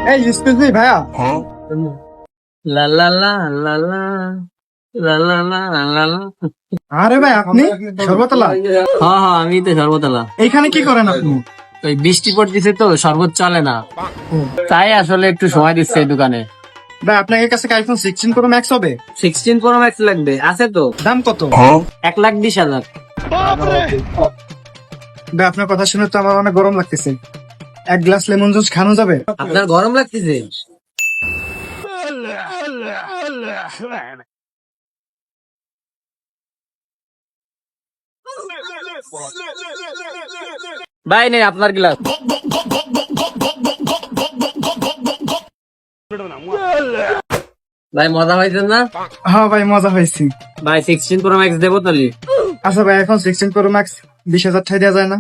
এই excuse me ভাইয়া, লা লা লা লা লা লা লা লা লা লা। আরে ভাই আপনি সর্বতলা হ্যাঁ হ্যাঁ, আমি তো সর্বতলা। এইখানে কি করেন আপনি? ওই বৃষ্টি পড়তেছে তো, শরবত চলে না, তাই আসলে একটু সময় দিচ্ছে এই দোকানে। ভাই আপনার কাছে কি আইফোন 16 প্রো ম্যাক্স হবে? 16 প্রো ম্যাক্স লাগবে? আছে তো। দাম কত? 1,20,000। ভাই আপনার কথা শুনে তো আমার অনেক গরম লাগতেছে, এক গ্লাস লেমন জুস খানো যাবে? আপনার গরম লাগতেছে? ভাই নেই আপনার গ্লাস। ভাই মজা হয়েছে না? হ্যাঁ ভাই মজা হয়েছে। ভাই 16 প্রো ম্যাক্স দেবো তাহলে? আচ্ছা ভাই এখন 16 প্রো ম্যাক্স 20,000 টাকা দেওয়া যায় না?